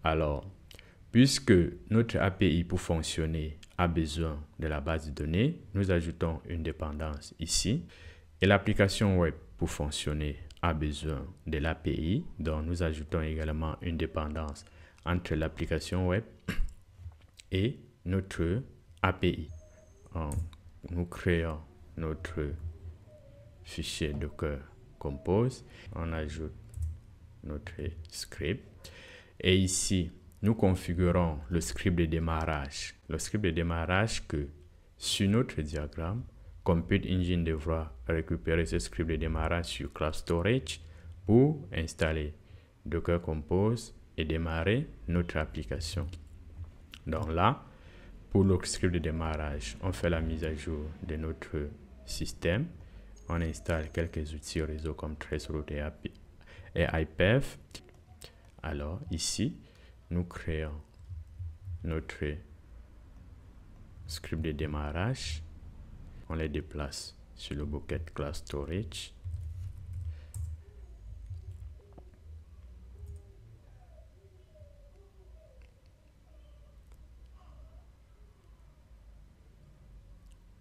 Alors, puisque notre API pour fonctionner a besoin de la base de données, nous ajoutons une dépendance ici. Et l'application web pour fonctionner a besoin de l'API, donc nous ajoutons également une dépendance entre l'application web et notre API. Nous créons notre fichier Docker Compose, on ajoute notre script et ici nous configurons le script de démarrage. Le script de démarrage que sur notre diagramme, Compute Engine devra récupérer ce script de démarrage sur Cloud Storage pour installer Docker Compose et démarrer notre application. Donc là, pour le script de démarrage, on fait la mise à jour de notre système. On installe quelques outils réseau comme Traceroute et IPF. Alors ici, nous créons notre script de démarrage. On les déplace sur le bucket Cloud Storage.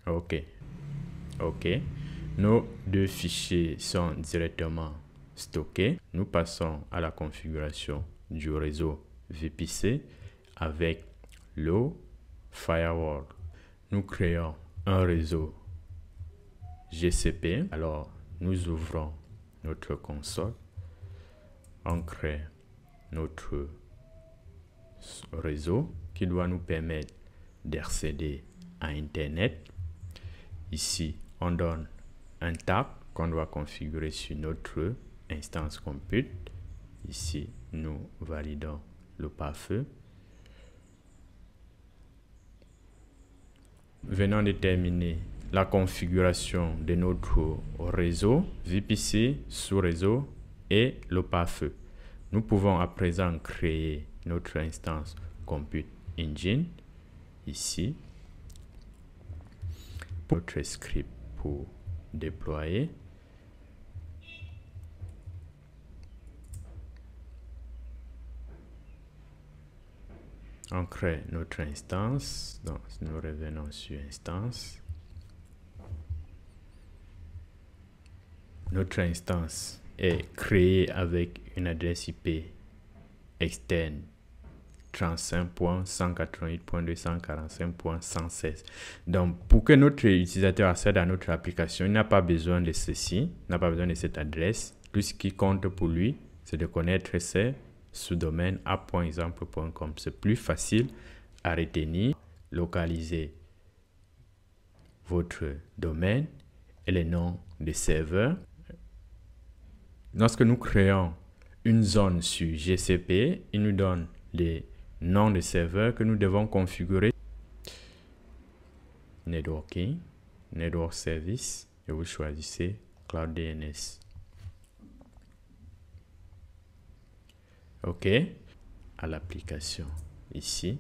OK. Nos deux fichiers sont directement stockés. Nous passons à la configuration du réseau VPC avec le firewall. Nous créons un réseau GCP. Alors, nous ouvrons notre console. On crée notre réseau qui doit nous permettre d'accéder à Internet. Ici, on donne un tag qu'on doit configurer sur notre instance compute. Ici, nous validons le pare-feu. Venons de terminer la configuration de notre réseau VPC, sous-réseau et le pare-feu. Nous pouvons à présent créer notre instance Compute Engine. Ici, notre script pour déployer. On crée notre instance. Donc, nous revenons sur instance. Notre instance est créée avec une adresse IP externe 35.188.245.116. Donc, pour que notre utilisateur accède à notre application, il n'a pas besoin de ceci, n'a pas besoin de cette adresse. Tout ce qui compte pour lui, c'est de connaître ses sous-domaines app.example.com. C'est plus facile à retenir, localiser votre domaine et les noms des serveurs. Lorsque nous créons une zone sur GCP, il nous donne les noms de serveurs que nous devons configurer. Networking, Network Service, et vous choisissez Cloud DNS. OK. À l'application ici.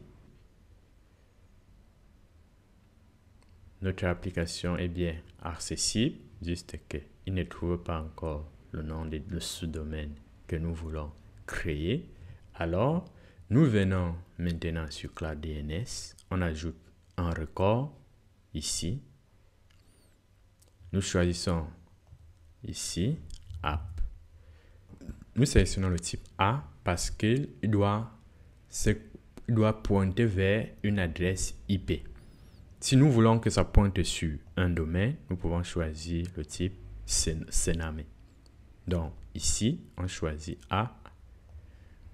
Notre application est bien accessible, juste qu'il ne trouve pas encore le nom de le sous-domaine que nous voulons créer. Alors, nous venons maintenant sur Cloud DNS. On ajoute un record ici. Nous choisissons ici App. Nous sélectionnons le type A parce qu'il doit pointer vers une adresse IP. Si nous voulons que ça pointe sur un domaine, nous pouvons choisir le type CNAME. Donc ici, on choisit A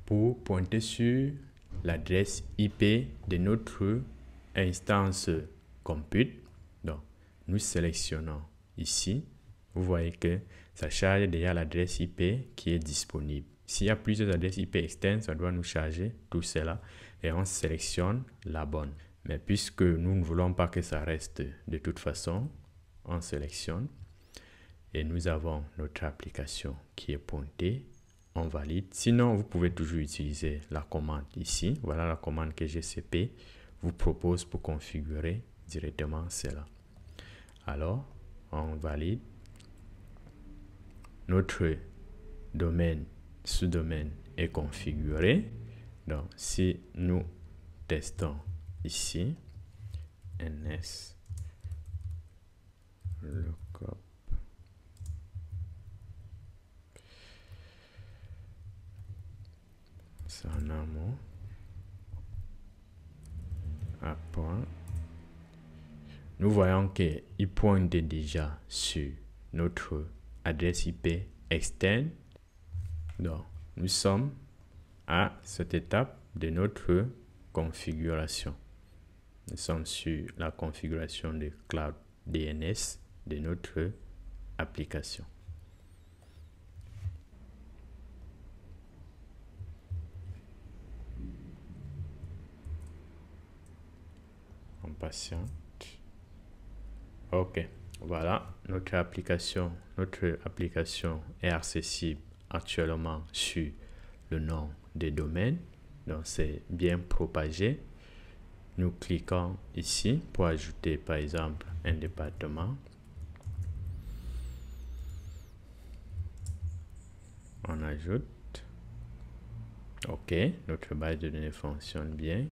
pour pointer sur l'adresse IP de notre instance compute. Donc nous sélectionnons ici. Vous voyez que ça charge déjà l'adresse IP qui est disponible. S'il y a plusieurs adresses IP externes, ça doit nous charger tout cela et on sélectionne la bonne. Mais puisque nous ne voulons pas que ça reste de toute façon, on sélectionne et nous avons notre application qui est pointée. On valide. Sinon, vous pouvez toujours utiliser la commande ici. Voilà la commande que GCP vous propose pour configurer directement cela. Alors, on valide. Notre domaine, sous-domaine est configuré. Donc, si nous testons ici, ns lookup c'est en amont à point, nous voyons qu'il pointe déjà sur notre adresse IP externe. Donc, nous sommes à cette étape de notre configuration. Nous sommes sur la configuration de Cloud DNS de notre application. On patiente. Ok, voilà, notre application est accessible actuellement sur le nom des domaines. Donc, c'est bien propagé. Nous cliquons ici pour ajouter par exemple un département. On ajoute. Ok, notre base de données fonctionne bien.